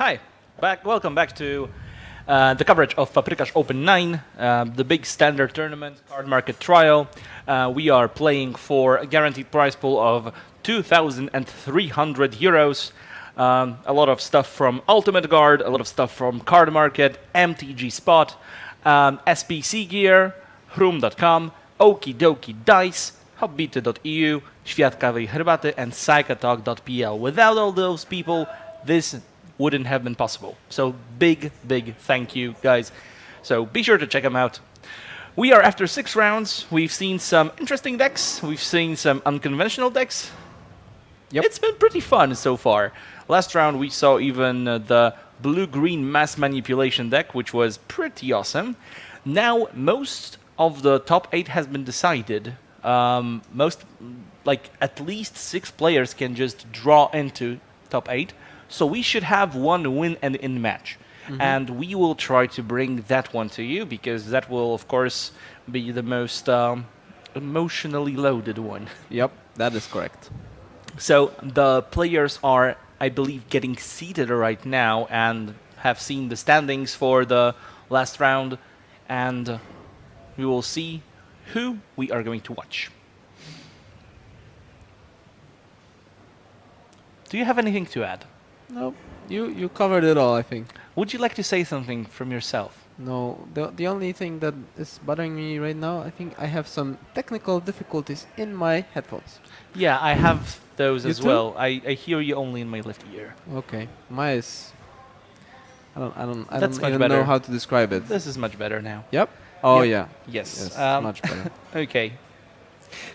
Hi, welcome back to the coverage of Paprika's Open 9, the big standard tournament card market trial. We are playing for a guaranteed prize pool of 2,300 euros. A lot of stuff from Ultimate Guard, a lot of stuff from Card Market, MTG Spot, SPC Gear, Hroom.com, Okie Dokie Dice, Hobbity.eu, Świat Kawy i Herbaty, and Psychotalk.pl. Without all those people, this wouldn't have been possible. So big thank you, guys. So be sure to check them out. We are after 6 rounds. We've seen some interesting decks. We've seen some unconventional decks. Yep. It's been pretty fun so far. Last round we saw even the blue-green mass manipulation deck, which was pretty awesome. Now most of the top 8 has been decided. At least 6 players can just draw into top 8. So we should have one win and in match. And we will try to bring that one to you, because that will, of course, be the most emotionally loaded one. Yep, that is correct. So the players are, I believe, getting seated right now and have seen the standings for the last round. And we will see who we are going to watch. Do you have anything to add? No, you covered it all, I think. Would you like to say something from yourself? No, the only thing that is bothering me right now, I think I have some technical difficulties in my headphones. Yeah, I have those You as too? well. I hear you only in my left ear. Okay, mine is. I don't That's much even better. know how to describe it. This is much better now. Yep. Oh Yep. yeah. Yes. Yes, much better. Okay.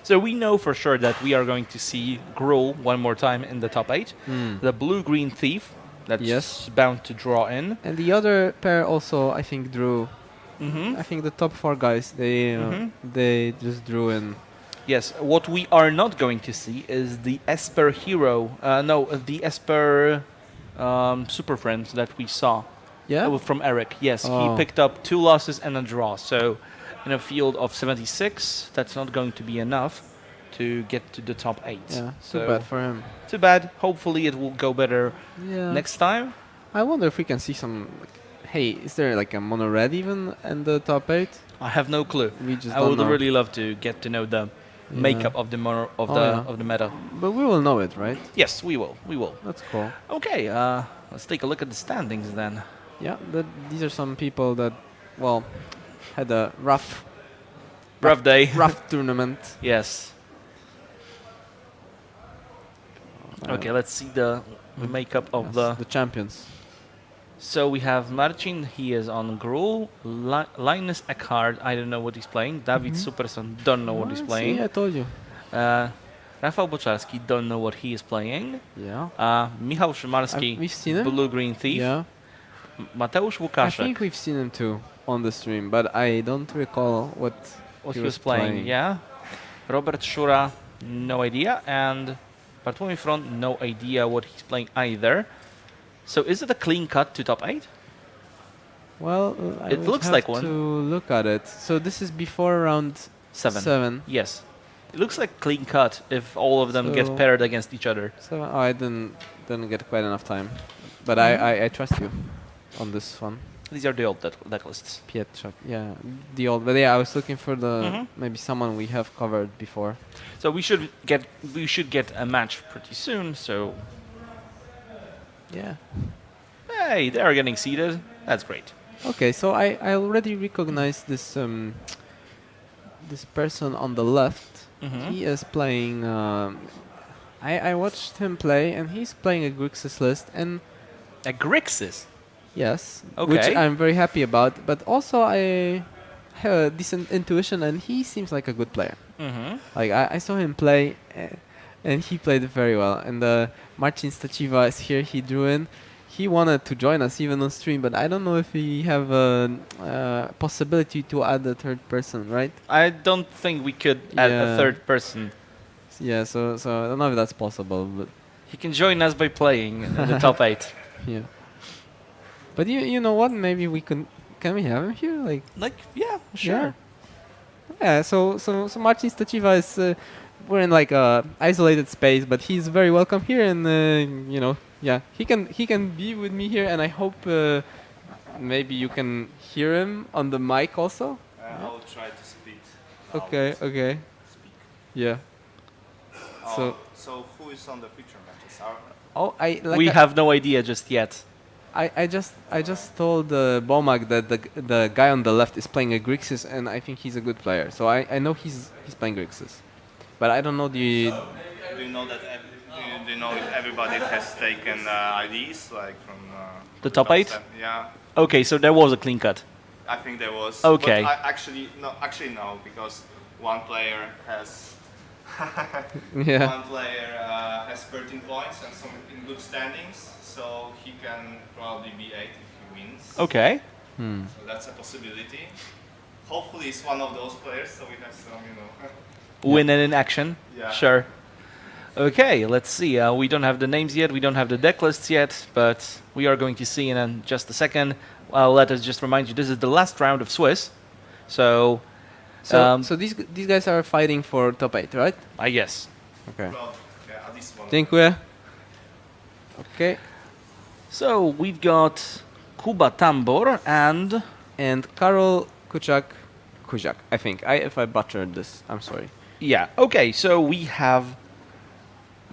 So we know for sure that we are going to see Gruul one more time in the top 8. The blue-green thief, that's Yes. bound to draw in. And the other pair also, I think, drew. Mm-hmm. I think the top 4 guys, they just drew in. Yes. What we are not going to see is the Esper hero. The Esper Super Friends that we saw. Yeah. From Eric. Yes, Oh. he picked up 2 losses and a draw. So in a field of 76, that's not going to be enough to get to the top 8. Yeah. So Too bad for him. Too bad. Hopefully it will go better Yeah. next time. I wonder if we can see some. Hey, is there like a mono red even in the top 8? I have no clue. We just I don't would know. really love to get to know the makeup of the of the meta. But we will know it, right? Yes, we will. We will. That's cool. Okay. Let's take a look at the standings then. Yeah, these are some people that, well, had a rough Day. rough tournament. Yes. Okay. Let's see the makeup of Yes, the champions. So we have Marcin, he is on Gruul. Linus Eckhard, I don't know what he's playing. David Superson, don't know what he's playing. See, I told you. Rafał Boczarski, don't know what he is playing. Yeah. Michał Szymarski, We've seen him. Blue-Green Thief. Yeah. Mateusz I Łukaszek, think we've seen him too on the stream, but I don't recall what he was playing. Yeah. Robert Szura, no idea. And Bartłomiej Front, no idea what he's playing either. So is it a clean cut to top 8? Well, I It would looks have like one. to look at it. So this is before round 7. Yes. It looks like clean cut if all of them get So- paired against each other. 7. Oh, I didn't get quite enough time, but I trust you on this one. These are the old deck lists. Pietrzak, yeah, the old. But yeah, I was looking for the Mhm. maybe someone we have covered before. So we should get a match pretty soon. So Yeah. hey, they are getting seeded. That's great. Okay, so I already recognize this this person on the left. Mhm. He is playing. I watched him play, and he's playing a Grixis list, and A Grixis. yes, Okay. which I'm very happy about. But also I have a decent intuition, and he seems like a good player. Mm-hmm. Like I saw him play, and he played very well. And Marcin Stachiva is here. He drew in. He wanted to join us even on stream, but I don't know if we have a possibility to add a third person, right? I don't think we could add a Yeah. third person. Yeah. So I don't know if that's possible, but He can join us by playing in the top 8. yeah. But you know what? Maybe we can we have him here? Like Yeah, sure. yeah. So Marcin Stachiva is we're in like a isolated space, but he's very welcome here, and Yeah, he can be with me here, and I hope maybe you can hear him on the mic also. I'll try to speak. Okay, okay, Speak. yeah. So, So who is on the feature matches? oh, We have no idea just yet. I just told Bomak that the guy on the left is playing a Grixis, and I think he's a good player. So I know he's playing Grixis, but I don't know the. Do you know that? Do you know if everybody has taken IDs like from The top 8? 10? Yeah, Okay, so there was a clean cut. I think there was. Okay. But actually no, because one player has. Yeah. One player has 13 points and some in good standings, so he can probably be 8 if he wins. Okay. So that's a possibility. Hopefully, it's one of those players, so we have some, Win and in action. Yeah. Sure. Okay, let's see. We don't have the names yet. We don't have the deck lists yet, but we are going to see in just a second. Let us just remind you, this is the last round of Swiss. So, So these guys are fighting for top 8, right? I guess. Okay. Well, yeah, at least one. Dziękuję. Okay. So we've got Kuba Tambor and Karol Kuciak, I think. If I butchered this, I'm sorry. yeah. Okay, so we have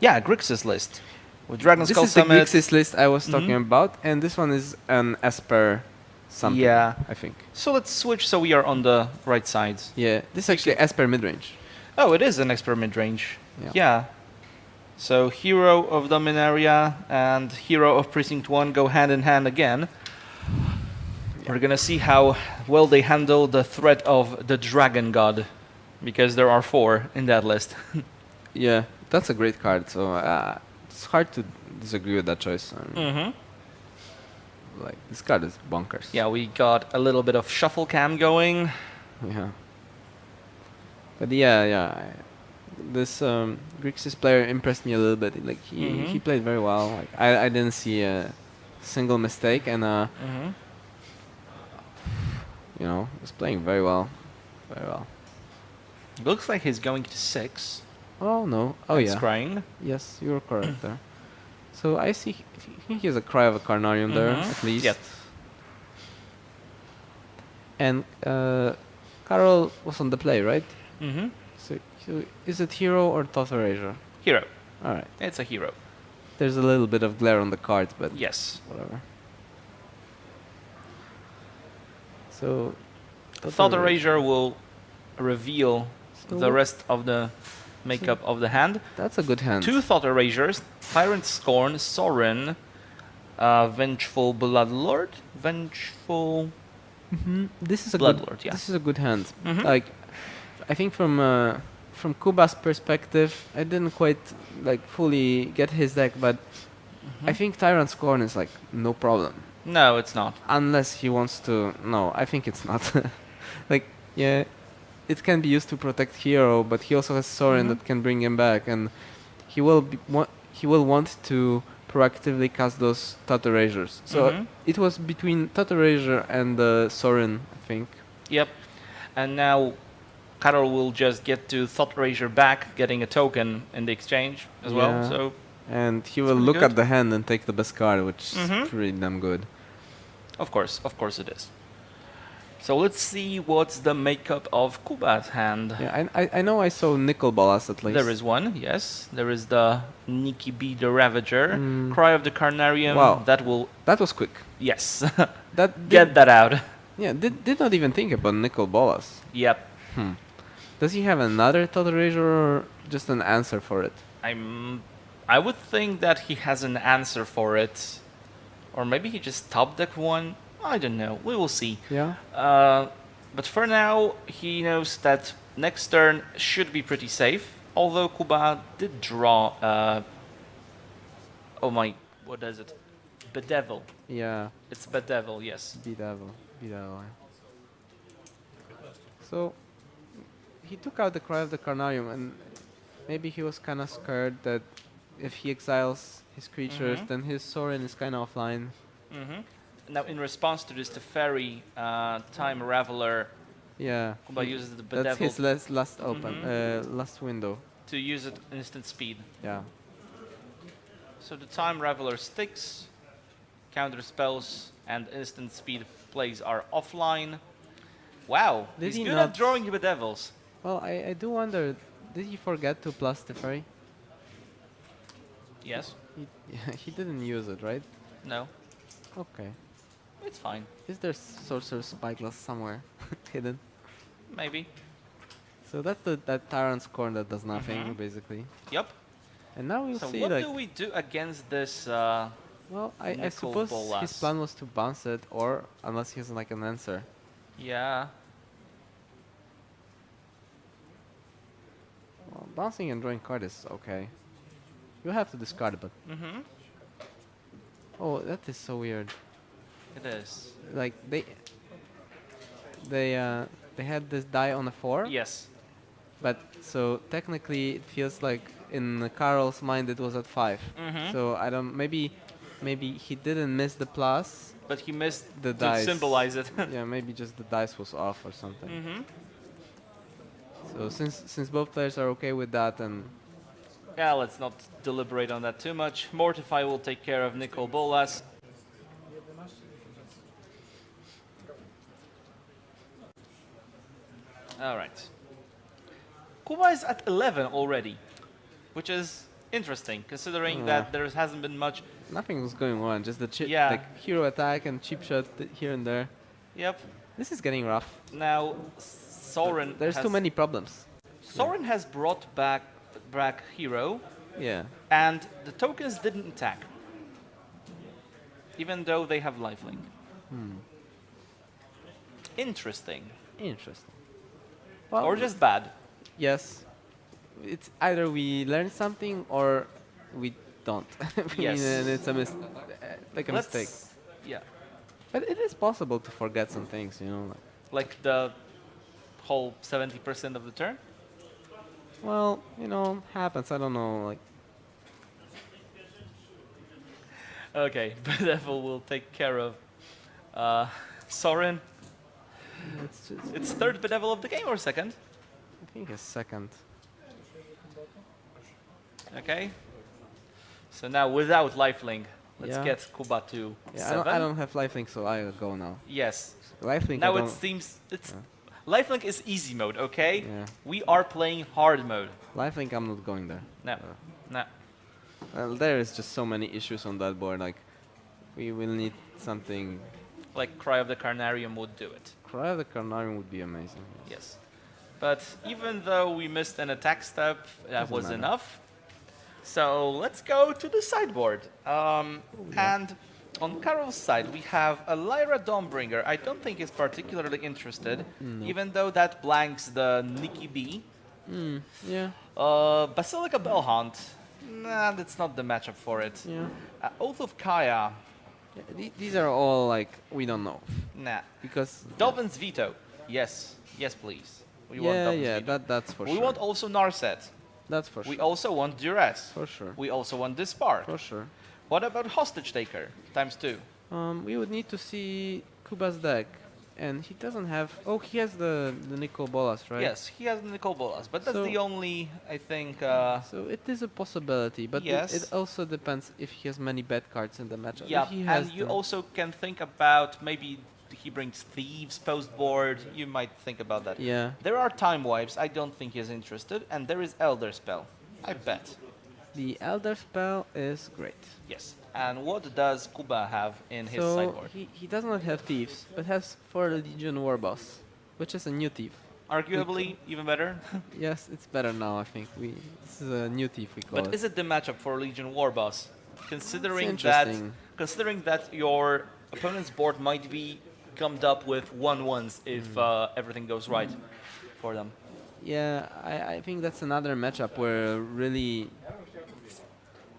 Grixis list with Dragon This Skull is the Summit. Grixis list I was talking about, and this one is an Esper something, Yeah. I think. So let's switch so we are on the right sides. Yeah, this is actually Esper midrange. Oh, it is an experiment range. Yeah. Yeah. So Hero of Dominaria and Hero of Precinct 1 go hand in hand again. We're gonna see how well they handle the threat of the Dragon God, because there are 4 in that list. Yeah, that's a great card, so it's hard to disagree with that choice. I mean, Mm-hmm. like, this card is bonkers. Yeah, we got a little bit of shuffle cam going. Yeah. But this Grixis player impressed me a little bit. Like he played very well. Like I didn't see a single mistake, and you know, was playing very well, very well. Looks like he's going to 6. Oh no! Oh and yeah. Scrying. Yes, you were correct there. So I see. I think he has a Cry of a Carnarium there at least. Yep. And Karol was on the play, right? Mm-hmm. So is it Hero or Thought Erasure? Hero. All right. It's a hero. There's a little bit of glare on the cards, but Yes. whatever. So Thought Erasure will reveal So the rest of the makeup of the hand. that's a good hand. 2 Thought Erasures, Tyrant Scorn, Sorin, Vengeful Bloodlord, Vengeful... This is a Bloodlord, good. yeah. This is a good hand. Mhm. Like, I think from Kuba's perspective, I didn't quite like fully get his deck, but I think Tyrant Scorn is like no problem. No, it's not. Unless he wants to. No, I think it's not. Like, yeah, it can be used to protect Hero, but he also has Sorin that can bring him back, and he will he will want to proactively cast those Thought Erasures. So it was between Thought Erasure and Sorin, I think. Yep. And now Karol will just get to Thought Erasure back, getting a token in the exchange as well. Yeah. So And he will pretty look good. at the hand and take the best card, which Mhm. is pretty damn good. of course it is. So let's see what's the makeup of Kuba's hand. Yeah, I know I saw Nickel Bolas at least. There is one, yes. There is the Nikki B the Ravager, Mm. Cry of the Carnarium. Wow. That will, That was quick. yes, That get that out. Yeah, did not even think about Nickel Bolas. Yep. Does he have another Thought Erasure or just an answer for it? I would think that he has an answer for it, or maybe he just top decked one. I don't know. We will see. Yeah. But for now, he knows that next turn should be pretty safe. Although Kuba did draw. Oh my, what is it? Bedevil. Yeah. It's Bedevil, yes. Bedevil. So he took out the Cry of the Carnarium, and maybe he was kind of scared that if he exiles his creatures, then his Sorin is kind of offline. Now, in response to this, the Fairy Time Raveler, Yeah. Kuba uses the That's Bedevil his last open, last window. to use it instant speed. Yeah. So the Time Raveler sticks, counter spells, and instant speed plays are offline. Wow, Did he's he good not- at drawing with devils. Well, I do wonder, did he forget to plus the fairy? Yes, He, he didn't use it, right? no, Okay. it's fine, Is there Sorcerer's Spyglass somewhere hidden? maybe. So that's that Tyrant's Corn that does nothing, Mhm. basically. Yep. And now we'll So see, what like... do we do against this? Well, I Nicol suppose his Bolas? plan was to bounce it, or unless he has like an answer. Yeah. Well, bouncing and drawing card is okay. You have to discard it, but... Mm-hmm. Oh, that is so weird. It is. Like, they had this die on a 4, Yes. but so technically it feels like in Carl's mind it was at 5. Mm-hmm. So I don't... Maybe he didn't miss the plus. But he missed The to dice. symbolize it. Yeah, maybe just the dice was off or something. Mm-hmm. So since both players are okay with that, and Yeah, let's not deliberate on that too much. Mortify will take care of Nicol Bolas. All right. Kuba is at 11 already, which is interesting, considering Yeah. that there hasn't been much. nothing was going on. Just the Yeah. like hero attack and cheap shot here and there. Yep. This is getting rough. Now, Soren. There's too many problems. Soren has brought back Hero, Yeah. and the tokens didn't attack, even though they have lifelink. Interesting. Interesting. Well, Or just bad. yes. It's either we learn something or we don't. I Yes. mean, and it's a like a mistake. Yeah. But it is possible to forget some things, you know. Like the whole 70% of the turn? Well, you know, happens. I don't know. Like, Okay, Bedevil will take care of Soren. it's just, It's third Bedevil of the game or second? I think a second. Okay. So now without lifelink, let's Yeah. get Kuba to Yeah, 7. I don't have lifelink, so I'll go now. Yes. Lifelink. Now I it don't, seems it's Yeah. lifelink is easy mode, okay? Yeah. We are playing hard mode. Lifelink, I'm not going there. No. No. Well, there is just so many issues on that board. Like, we will need something. Like Cry of the Carnarium would do it. Cry of the Carnarium would be amazing. Yes. But even though we missed an attack step, that Doesn't was matter. enough. So let's go to the sideboard. And on Carol's side, we have a Lyra Dawnbringer. I don't think he's particularly interested, even though that blanks the Nikki B. Yeah. Basilica Bellhunt. Nah, that's not the matchup for it. Yeah. Oath of Kaya. Yeah, these are all like we don't know Nah. because. Dolphin's Veto. Yes. Yes, please. We want Yeah, Dolphin's yeah, Veto. that's for We sure. want also Narset. That's for We sure. also want Duress. For sure. We also want Dispark. For sure. What about Hostage Taker ×2? We would need to see Kuba's deck, and he doesn't have. Oh, he has the Nicol Bolas, right? Yes, he has Nicol Bolas, but that's So- the only, I think. So it is a possibility, but Yes. it also depends if he has many bad cards in the matchup. Yeah, If he has and you the- also can think about maybe he brings Thieves post board. You might think about that. Yeah. There are Time Wipes. I don't think he's interested, and there is Elder Spell. I bet. The Elder Spell is great. Yes. And what does Kuba have in his So sideboard? he does not have Thieves, but has 4 Legion Warboss, which is a new thief. Arguably, even better. Yes, it's better now. I think this is a new thief we call But it. is it the matchup for Legion Warboss? Considering interesting. that your opponent's board might be gummed up with 1/1s if everything goes right for them. Yeah, I think that's another matchup where really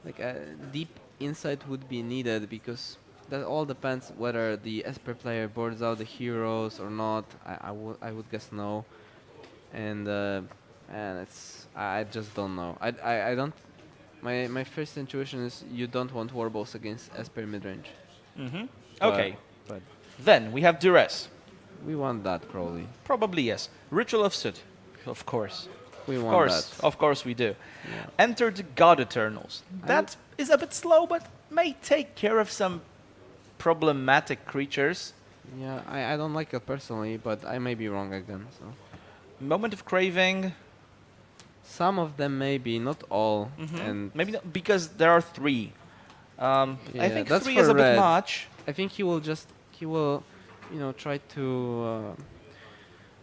like a deep insight would be needed because that all depends whether the Esper player boards out the heroes or not. I would guess no, and I just don't know. I don't. My first intuition is you don't want Warballs against Esper midrange. Mm-hmm. But- Okay. but Then we have Duress. we want that Crowley. Probably yes. Ritual of Soot, of course. We Of want course, that. of course we do. Yeah. Enter the God Eternals. That is a bit slow, but may take care of some problematic creatures. Yeah, I don't like it personally, but I may be wrong again. So Moment of Craving. some of them maybe, not all. And Maybe not, because there are 3. I Yeah, think that's 3 for is a bit red. much. I think he will, try to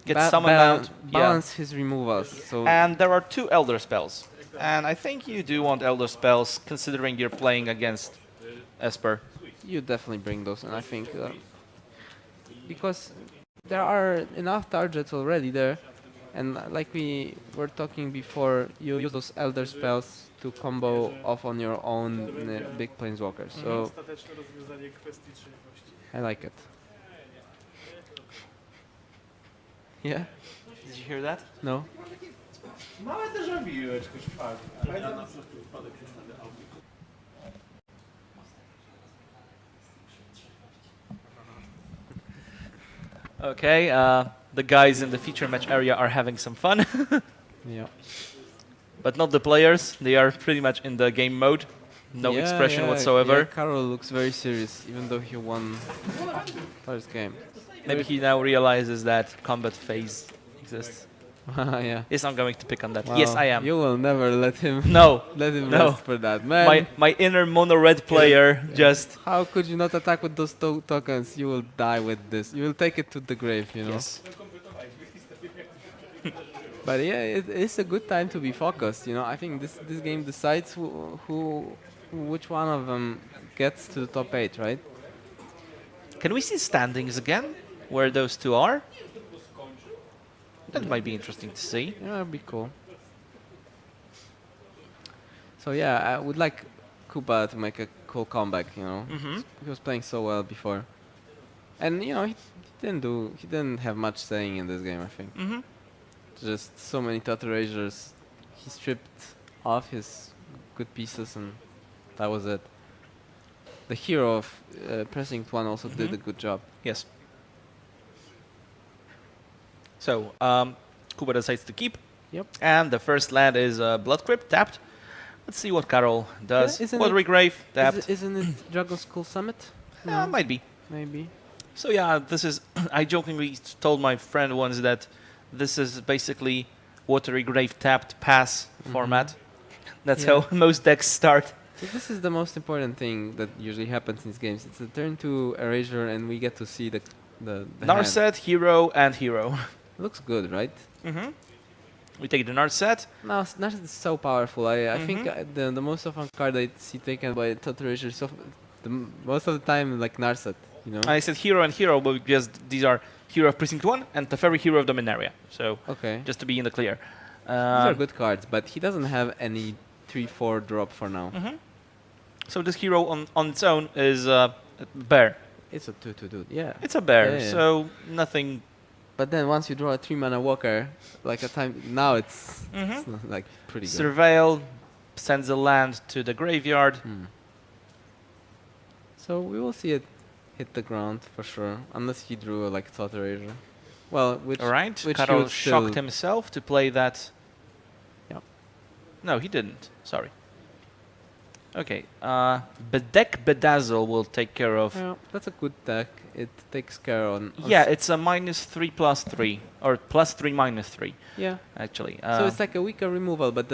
Get some amount. balance his removals. So And there are 2 Elder Spells. And I think you do want Elder Spells, considering you're playing against Esper. you definitely bring those, and I think because there are enough targets already there, and like we were talking before, you use those elder spells to combo off on your own big planeswalkers. So Ostateczne rozwiązanie kwestii trzeźwości. I like it. Yeah? Did you hear that? No? Małe déjà vu, jakoś fakt. Okay, the guys in the feature match area are having some fun, Yeah. but not the players. They are pretty much in the game mode. No Yeah, expression yeah, whatsoever. Yeah, Carol looks very serious, even though he won first game. Maybe he now realizes that combat phase exists. Yeah. He's not going to pick on that. Yes, Well, I am. You will never let him No, no. rest for that, man. My inner mono red player just. How could you not attack with those tokens? You will die with this. You will take it to the grave, you know. Yes. But yeah, it's a good time to be focused. I think this game decides which one of them gets to the top 8, right? Can we see standings again? Where those 2 are? That might be interesting to see. Yeah, that'd be cool. So yeah, I would like Kuba to make a cool comeback. He was playing so well before, and he didn't have much saying in this game. I think just so many Thought Erasures. He stripped off his good pieces, and that was it. The hero of Pressing 1 also did a good job. Yes. So, Kuba decides to keep. Yep. And the first land is Blood Crypt, tapped. Let's see what Carol does. Yeah, isn't Watery Grave, tapped. Isn't it Dragon School Summit? Might be. Maybe. So yeah, this is... I jokingly told my friend once that this is basically Watery Grave tapped pass format. That's Yeah. how most decks start. So this is the most important thing that usually happens in these games. It's a turn to erasure, and we get to see the hand. Narset, Hero, and Hero. Looks good, right? We take the Narset. Now, Narset is so powerful. I think the most often card I see taken by Thought Erasure, most of the time, like Narset, I said Hero and Hero, but because these are Hero of Precinct 1 and Teferi Hero of Dominaria. So, Okay. just to be in the clear. These are good cards, but he doesn't have any 3/4 drop for now. So this hero on its own is a bear. It's a 2/2 dude. Yeah. It's a bear, Yeah. so nothing. But then once you draw a 3-mana walker, like a time now, it's not, like pretty good. Surveil sends a land to the graveyard. So we will see it hit the ground for sure, unless he drew like Thought Erasure. Well, which All right, which he Karol would still- shocked himself to play that. Yep. No, he didn't. Sorry. Okay, Bedeck Bedazzle will take care of. Yeah, that's a good deck. It takes care on. Yeah, it's a -3/+3 or +3 -3 Yeah. actually. So it's like a weaker removal, but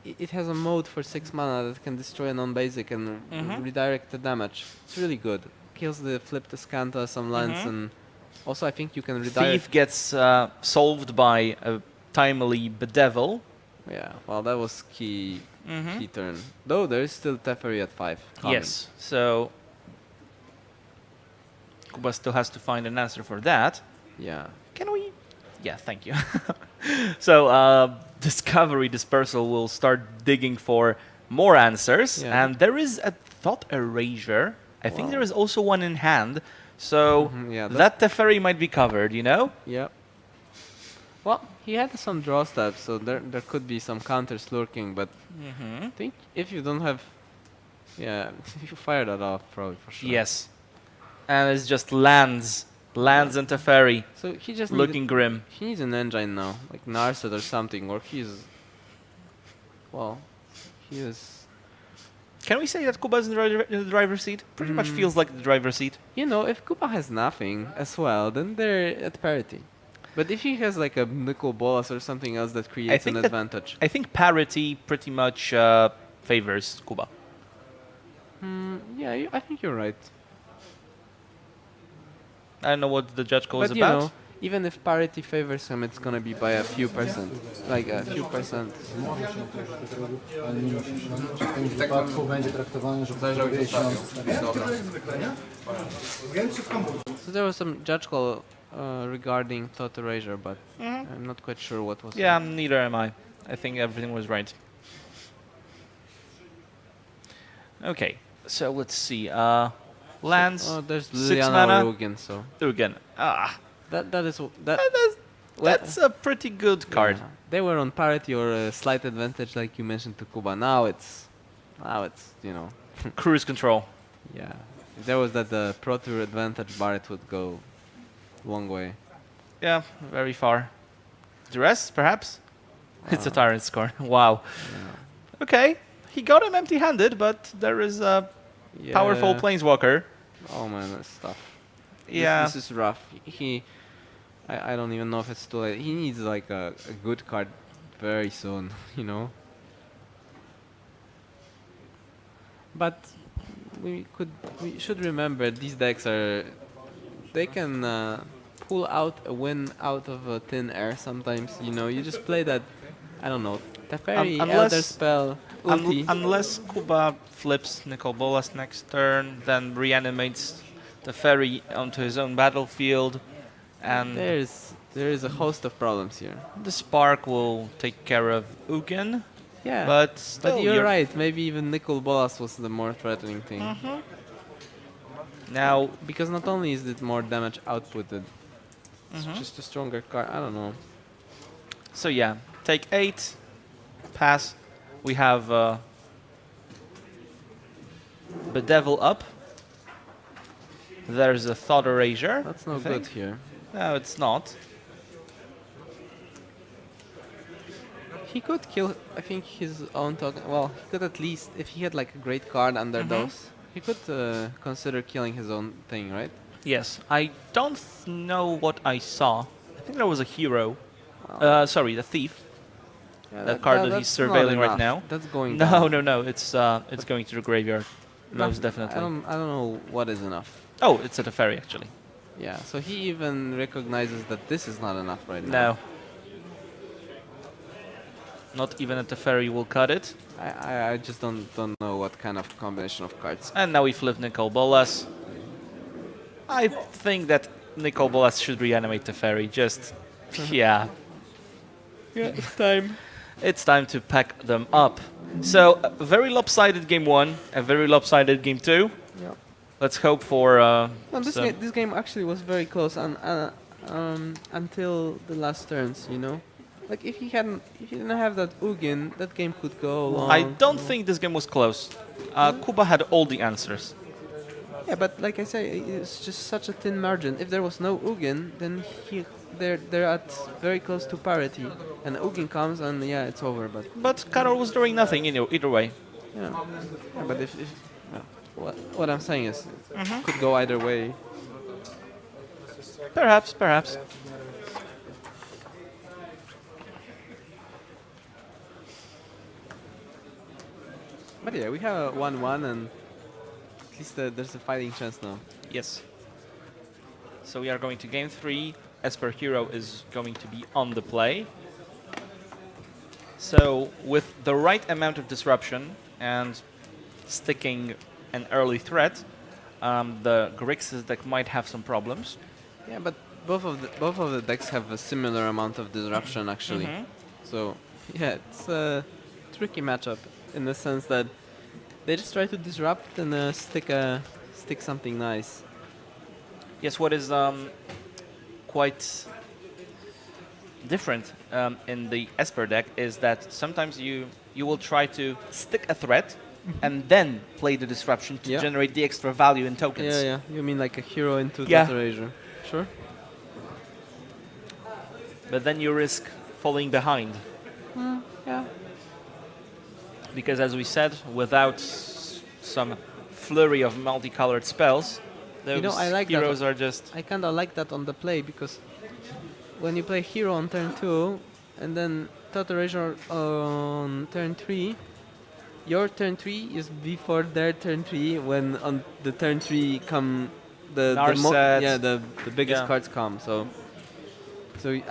it has a mode for 6 mana that can destroy a non-basic and redirect the damage. It's really good. Kills the flip to Scanta, some lands, and also I think you can redirect. Thief gets solved by a timely Bedevil. Yeah, well that was key turn. Though there is still Teferi at 5. coming. Yes, so Kuba still has to find an answer for that. Yeah. Can we? Yeah, thank you. So Discovery Dispersal will start digging for more answers, Yeah. and there is a Thought Erasure. I think Wow. there is also one in hand, so Yeah, that Teferi might be covered, you know? Yeah. Well, he had some draw steps, so there could be some counters lurking, but I think if you don't have... Yeah, you fire that off probably for sure. Yes. And it's just lands and Teferi So he just looking grim. he needs an engine now, like Narset or something, or he's well, he is. Can we say that Kuba is in the driver's seat? Pretty much feels like the driver's seat. You know, if Kuba has nothing as well, then they're at parity. But if he has like a nickel bolas or something else that creates an think that- advantage. I think parity pretty much favors Kuba. Yeah, I think you're right. I don't know what the judge call is But you about. know, even if parity favors him, it's gonna be by a few percent. Like a few percent. Ale nie musisz. W tym wypadku będzie traktowane, że potrzebuje się So there was some judge call regarding Tot Erasure, but I'm not quite sure what was Yeah, neither am I. I think everything was right. Okay, so let's see. Lands, Oh, there's 6 Liliana mana. or Ugin, so Again. that is that. That's a pretty good card. Yeah. They were on parity or a slight advantage, like you mentioned to Kuba. Now it's you know, Cruise control. yeah. If there was that Pro Tour advantage bar, it would go long way. Yeah, very far. Duress, perhaps? It's a Tyrant score. Wow. Yeah. Okay, he got him empty-handed, but there is a powerful Yeah. Planeswalker. Oh man, that's tough. Yeah. This is rough. I don't even know if it's too late. He needs like a good card very soon, you know. But we should remember these decks they can pull out a win out of thin air sometimes. You know, you just play that. I don't know. Teferi, unless- Elder Spell, ulti. Unless Kuba flips Nicol Bolas next turn, then reanimates the ferry onto his own battlefield, and There is a host of problems here. the Spark will take care of Ugin. Yeah. But still, But you're right. Maybe even Nicol Bolas was the more threatening thing. Now, Because not only is it more damage outputted, it's Mhm. just a stronger card. I don't know. so yeah, take 8, pass. We have Bedevil up. There's a Thought Erasure. That's no I good think. here. No, it's not. He could kill, I think, his own token. Well, he could at least, if he had like a great card under those, he could consider killing his own thing, right? Yes, I don't know what I saw. I think there was a hero. Sorry, the thief. Yeah, That card that he's that's not surveilling right enough. now. That's going No, down. no, it's going to the graveyard. Most definitely. I don't know what is enough. Oh, it's at a ferry actually. Yeah, so he even recognizes that this is not enough right now. No. Not even at the ferry will cut it. I just don't know what kind of combination of cards. And now we flip Nicol Bolas. I think that Nicol Bolas should reanimate the ferry. Just, yeah. Yeah, it's time. It's time to pack them up. So, a very lopsided game 1, a very lopsided game 2. Yeah. Let's hope for No, this game actually was very close until the last turns, you know? Like if he didn't have that Ugin, that game could go long. I don't think this game was close. Kuba had all the answers. Yeah, but like I say, it's just such a thin margin. If there was no Ugin, then they're at very close to parity, and Ugin comes and yeah, it's over. But Karol was doing nothing either way. Yeah, but if what I'm saying is, it could go either way. Perhaps. But yeah, we have a 1-1, and at least there's a fighting chance now. Yes. So we are going to game 3. Esper Hero is going to be on the play. So with the right amount of disruption and sticking an early threat, the Grixis deck might have some problems. Yeah, but both of the decks have a similar amount of disruption actually. So yeah, it's a tricky matchup in the sense that they just try to disrupt and stick something nice. Yes, what is quite different in the Esper deck is that sometimes you will try to stick a threat and then play the disruption to Yeah. generate the extra value in tokens. Yeah. You mean like a hero into Yeah. Data Erasure? Sure. But then you risk falling behind. Yeah. because as we said, without some flurry of multicolored spells, those You know, I like that. heroes are just... I kind of like that on the play because when you play hero on turn 2 and then Total Razor on turn 3, your turn 3 is before their turn 3 when on the turn 3 come Narset. the biggest Yeah. cards come. So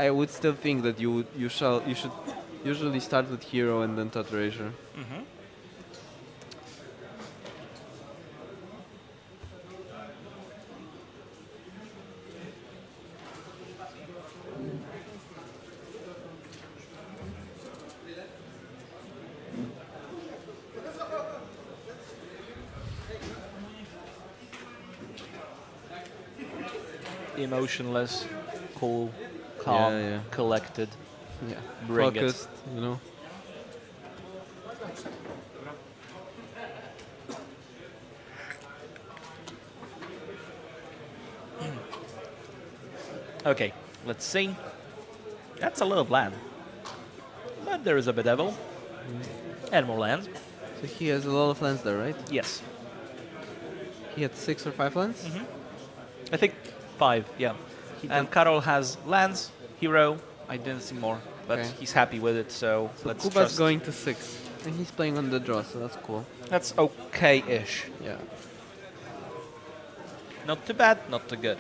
I would still think that you should usually start with hero and then Total Razor. Mhm. Emotionless, cool, calm, yeah. collected. Yeah, Bring it. focused, you know. Okay, let's see. That's a lot of land. But there is a bedevil. And more lands. So he has a lot of lands there, right? Yes. He had 6 or 5 lands. I think 5, yeah. And Karol has lands, hero. I didn't see more, but Okay. he's happy with it, so let's Kuba's trust. going to 6, and he's playing on the draw, so that's cool. That's okay-ish. Yeah. Not too bad, not too good.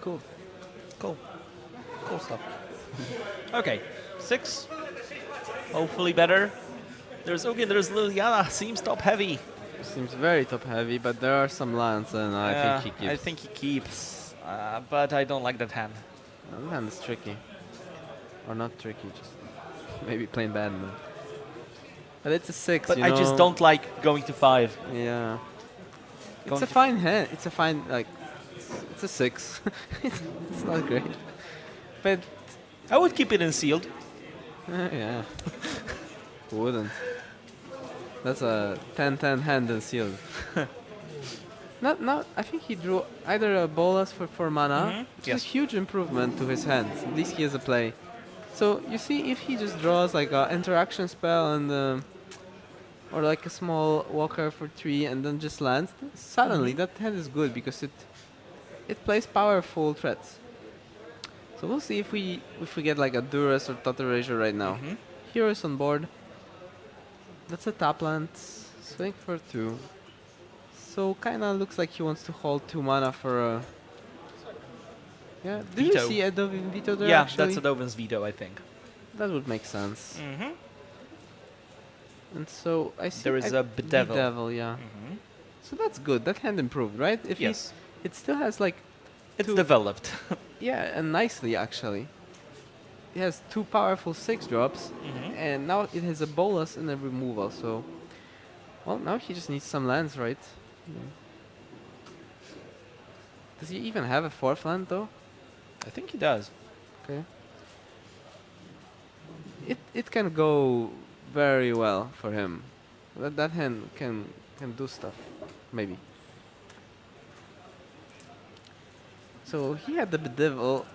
Cool. Cool. Cool stuff. Okay, 6. Hopefully better. There's Liliana, seems top heavy. Seems very top heavy, but there are some lands, and I think he keeps. I think he keeps, but I don't like that hand. That hand is tricky. Or not tricky, just maybe plain bad. But it's a 6, But you I know? just don't like going to 5. Yeah. It's Going a to- fine hand. It's a fine, like, it's a 6. it's not great. But, I would keep it in sealed. yeah. Who wouldn't? That's a 10-10 hand and sealed. Not, I think he drew either a bolus for mana, which Yes. is a huge improvement to his hand. At least he has a play. So you see, if he just draws like an interaction spell and or like a small walker for 3 and then just lands, suddenly that hand is good because it plays powerful threats. So we'll see if we get like a Duress or Total Razor right now. Hero is on board. That's a tap land. Swing for 2. So kinda looks like he wants to hold 2 mana for a. Yeah. Did you Veto. see a Dovin Veto there? Yeah, actually? that's a Dovin's veto, I think. That would make sense. Mm-hmm. And so I see. There is a Bedevil. Bedevil, yeah. Mm-hmm. So that's good. That hand improved, right? If he- Yes. it still has like. It's two- developed. Yeah, and nicely actually. It has 2 powerful 6 drops, and now it has a bolus and a removal. So, well, now he just needs some lands, right? Does he even have a 4th land though? I think he does. Okay. It can go very well for him. That hand can do stuff, maybe. So he had the Bedevil.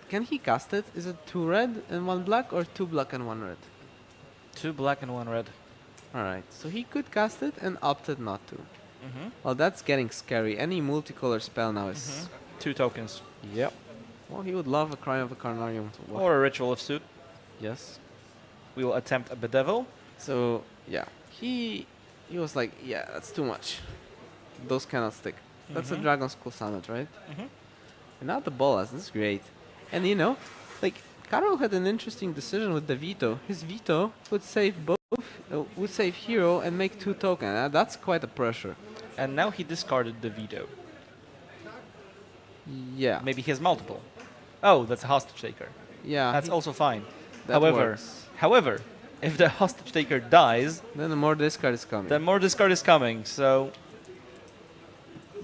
Can he cast it? Is it 2 red and 1 black, or 2 black and 1 red? 2 black and 1 red. Alright, so he could cast it and opted not to. Mm-hmm. Well, that's getting scary. Any multicolor spell now is. 2 tokens. Yep. Well, he would love a Cry of a Carnarium to watch. Or a Ritual of Suit. Yes. We will attempt a Bedevil. So yeah, he was like, yeah, that's too much. Those cannot stick. That's a Dragon School Summit, right? Mhm. And now the Bolas, this is great. And you know, like Karol had an interesting decision with the veto. His veto would save both, would save hero and make 2 tokens. That's quite a pressure. And now he discarded the veto. Yeah. Maybe he has multiple. Oh, that's a hostage taker. Yeah. That's also fine. that However, works. however, if the hostage taker dies, Then more discard is coming. then more discard is coming. So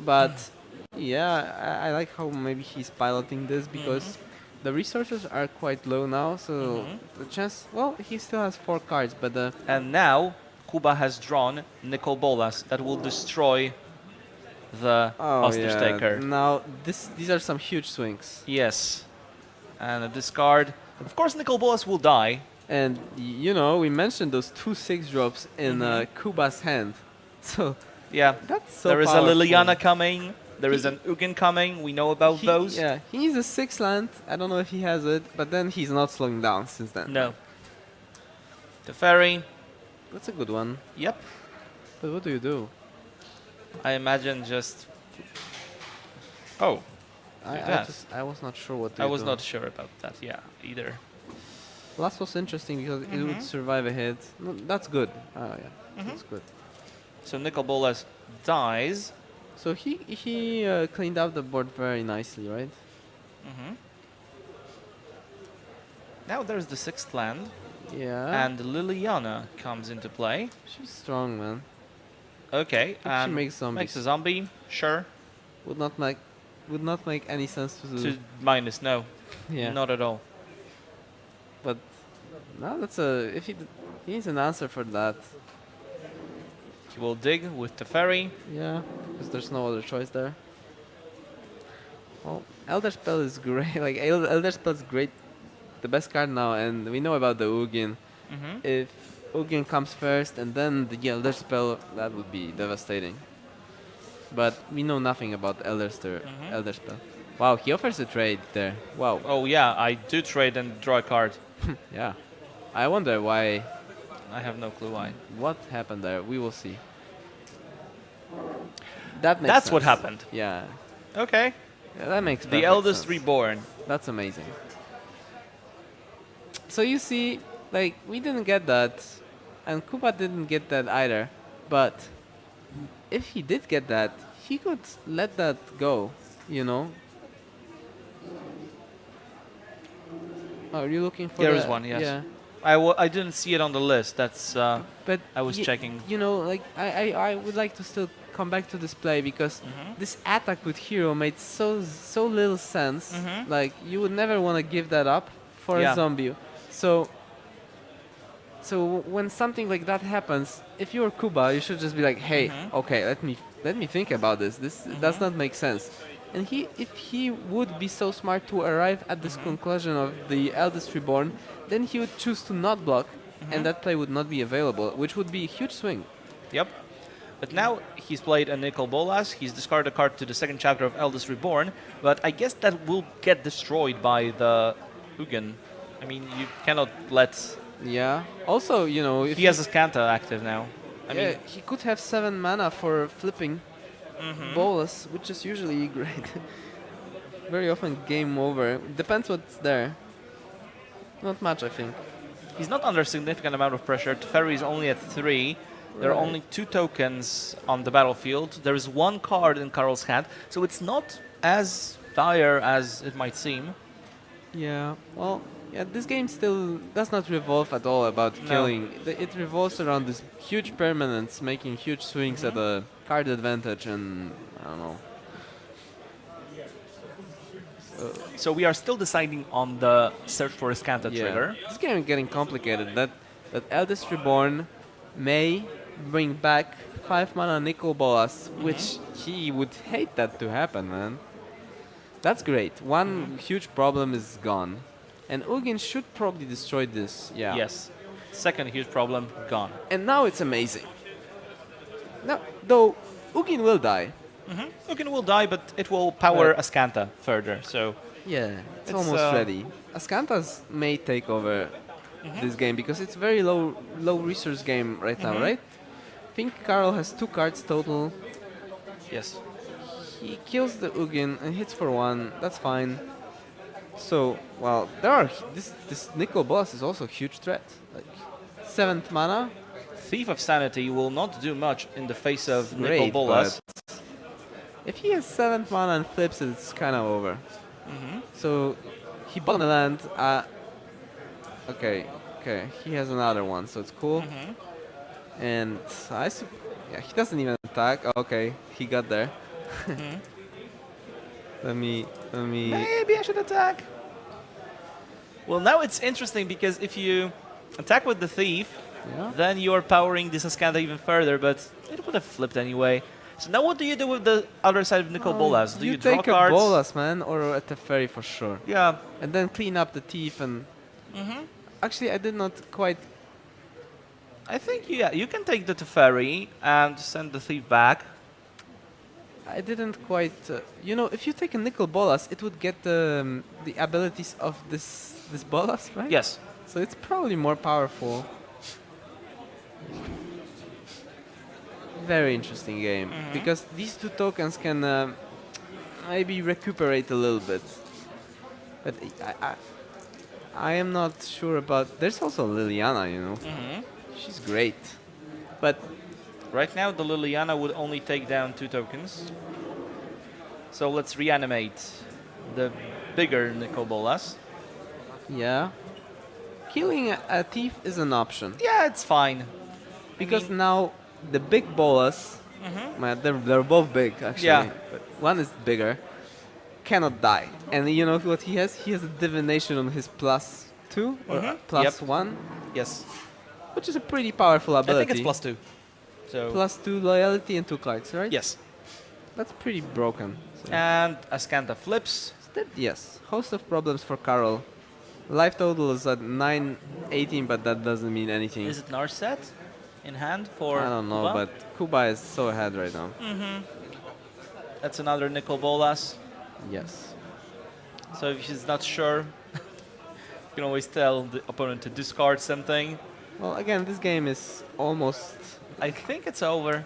But yeah, I like how maybe he's piloting this because the resources are quite low now. So the chance, well, he still has 4 cards, but and now Kuba has drawn Nicol Bolas that will destroy the hostage taker. Now these are some huge swings. Yes, and a discard. Of course, Nicol Bolas will die. And you know, we mentioned those 2 6-drops in Kuba's hand. So Yeah, that's so there is powerful. a Liliana coming. There is an Ugin coming. We know about those. Yeah, he needs a 6 land. I don't know if he has it, but then he's not slowing down since then. No. Teferi. That's a good one. Yep. But what do you do? I imagine just. Oh, that. I was not sure what to I do. was not sure about that. Yeah, either. Last was interesting because it would survive a hit. No, that's good. Oh yeah, that's good. So Nicol Bolas dies. So he cleaned up the board very nicely, right? Now there's the 6th land, Yeah. and Liliana comes into play. She's strong, man. Okay, She and makes zombies. makes a zombie. Sure. Would not make any sense to do. To minus, no, Yeah. not at all. But no, that's a he needs an answer for that. He will dig with Teferi. Yeah, because there's no other choice there. Well, Elder Spell is great. Like Elder Spell is great, the best card now, and we know about the Ugin. If Ugin comes first and then the Elder Spell, that would be devastating. But we know nothing about Elder Spell. Wow, he offers a trade there. Wow. Oh yeah, I do trade and draw a card. Yeah. I wonder why. I have no clue why. What happened there? We will see. That makes That's what sense. happened. Yeah. Okay. Yeah, that makes The perfect eldest sense. reborn. That's amazing. So you see, like, we didn't get that, and Kuba didn't get that either, but if he did get that, he could let that go, you know? Oh, are you looking for There the- is one, yes. Yeah. I didn't see it on the list. That's But I was checking. You know, like I would like to still come back to this play because this attack with hero made so little sense. Like you would never want to give that up for Yeah. a zombie. So when something like that happens, if you're Kuba, you should just be like, hey, okay, let me think about this. This does not make sense. And if he would be so smart to arrive at this conclusion of the Eldest Reborn, then he would choose to not block, and that play would not be available, which would be a huge swing. Yep. But now he's played a Nicol Bolas. He's discarded a card to the 2nd chapter of Eldest Reborn. But I guess that will get destroyed by the Ugin. I mean, you cannot let. Yeah. Also, you know, if He has a Scanta active now. I mean, he could have 7 mana for flipping Bolas, which is usually great. Very often game over. Depends what's there. Not much, I think. he's not under significant amount of pressure. Teferi is only at 3. There are Right. only 2 tokens on the battlefield. There is 1 card in Karol's hand, so it's not as dire as it might seem. Yeah. Well, yeah. This game still does not revolve at all about No. killing. It revolves around this huge permanence, making huge swings at a card advantage, and I don't know. So we are still deciding on the search for a Scanta trigger. This game is getting complicated. That Eldest Reborn may bring back 5 mana Nicol Bolas, which he would hate that to happen, man. That's great. One huge problem is gone. And Ugin should probably destroy this. Yeah. Yes. Second huge problem, gone. And now it's amazing. Now, though, Ugin will die. Ugin will die, but it will power Right. a Scanta further. So Yeah, it's It's, almost ready. Ascantas may take over this game because it's very low resource game right now, right? I think Karol has 2 cards total. yes. He kills the Ugin and hits for 1. That's fine. So, well, this Nicol Bolas is also a huge threat. Like 7th mana, Thief of Sanity will not do much in the face of Nicol great, Bolas. but if he has 7th mana and flips it, it's kind of over. So he bought the land. Okay, Okay, he has another one, so it's cool. And yeah, he doesn't even attack. Okay, he got there. Let me. Maybe I should attack. Well, now it's interesting because if you attack with the thief, Yeah. then you are powering this Ascanta even further, but it would have flipped anyway. So now what do you do with the other side of Nicol Bolas? Do you draw take cards? a Bolas, man, or at the ferry for sure. Yeah. And then clean up the thief and. Actually, I did not quite. I think, yeah, you can take the Teferi and send the thief back. I didn't quite. You know, if you take a Nicol Bolas, it would get the abilities of this Bolas, right? Yes. So it's probably more powerful. Very interesting game because these two tokens can maybe recuperate a little bit. But I am not sure about. There's also Liliana, you know. She's great, but Right now, the Liliana would only take down 2 tokens. So let's reanimate the bigger Nicol Bolas. yeah, killing a thief is an option Yeah, it's fine. because now the big Bolas, man, they're both big actually. Yeah. But one is bigger, cannot die, and you know what he has? He has a divination on his +2 or +1, Yes. which is a pretty powerful I ability. think it's +2. So +2 loyalty and 2 cards, right? yes. That's pretty broken. So And Ascanta flips. yes, host of problems for Carol. Life total is at 918, but that doesn't mean anything. Is it Narset in hand for I don't know, Kuba? but Kuba is so ahead right now. That's another Nicol Bolas. Yes. So if he's not sure, you can always tell the opponent to discard something. Well, again, this game is almost. I think it's over.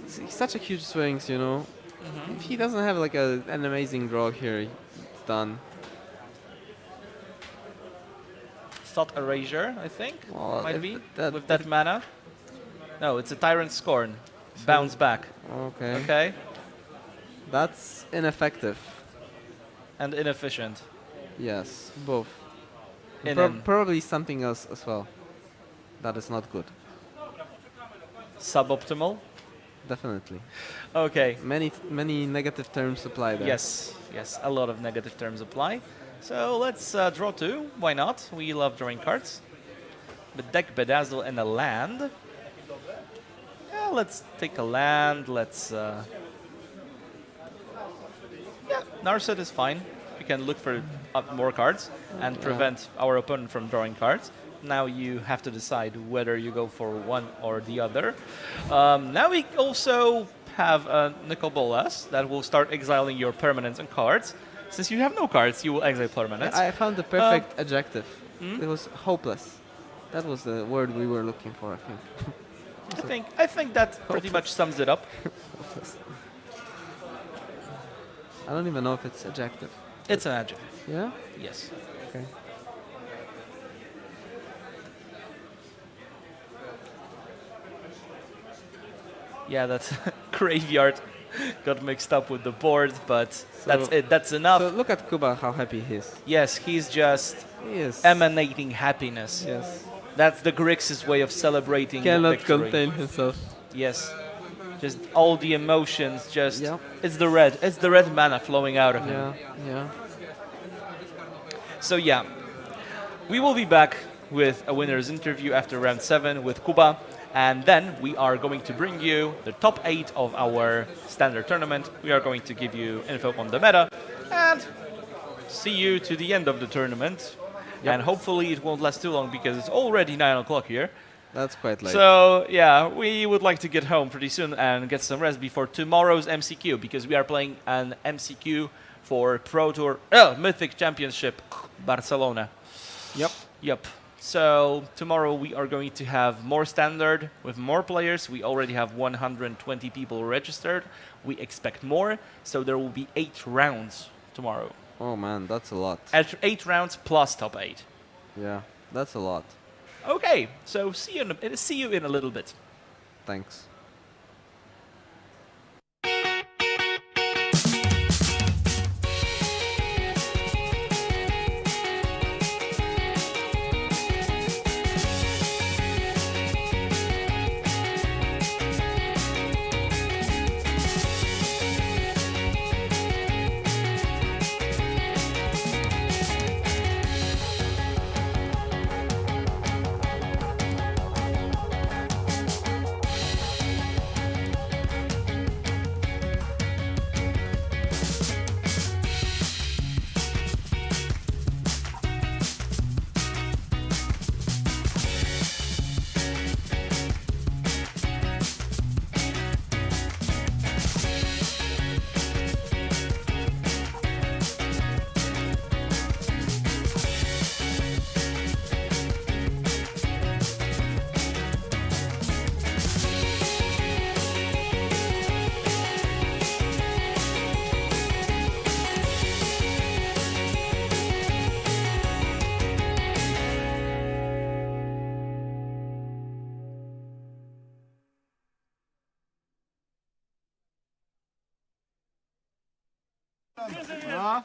It's such a huge swings, you know. If he doesn't have like an amazing draw here, it's done. Thought Erasure, I think, Well, might if be, that- with that mana. No, it's a Tyrant Scorn. Bounce back. Okay. Okay? That's ineffective. And inefficient. Yes, both. In an Probably something else as well. That is not good. suboptimal. Definitely. Okay. Many negative terms apply there. Yes, yes, a lot of negative terms apply. So let's draw 2. Why not? We love drawing cards. Deck Bedazzle and a land. Yeah, let's take a land. Let's. Yeah, Narset is fine. We can look for more cards and prevent our opponent from drawing cards. Now you have to decide whether you go for one or the other. Now we also have Nicol Bolas that will start exiling your permanents and cards. Since you have no cards, you will exile permanents. I found the perfect adjective. It was hopeless. That was the word we were looking for, I think. I think that pretty much sums it up. Hopeless. I don't even know if it's adjective. It's an adjective. Yeah? Yes. Okay. Yeah, that's graveyard. Got mixed up with the board, but that's it. That's enough. So look at Kuba, how happy he is. Yes, he's just He is. emanating happiness. Yes. That's the Grixis way of celebrating Cannot victory. contain himself. Yes. Just all the emotions, just Yeah. it's the red mana flowing out of him. Yeah, yeah. So yeah, we will be back with a winner's interview after round 7 with Kuba, and then we are going to bring you the top 8 of our standard tournament. We are going to give you info on the meta, and see you to the end of the tournament. And hopefully it won't last too long because it's already 9 o'clock here. That's quite late. So yeah, we would like to get home pretty soon and get some rest before tomorrow's MCQ, because we are playing an MCQ for Pro Tour Mythic Championship Barcelona. Yep. So tomorrow we are going to have more standard with more players. We already have 120 people registered. We expect more, so there will be 8 rounds tomorrow. Oh man, that's a lot. 8 rounds plus top 8. Yeah, that's a lot. Okay, so see you in a little bit. Thanks. No.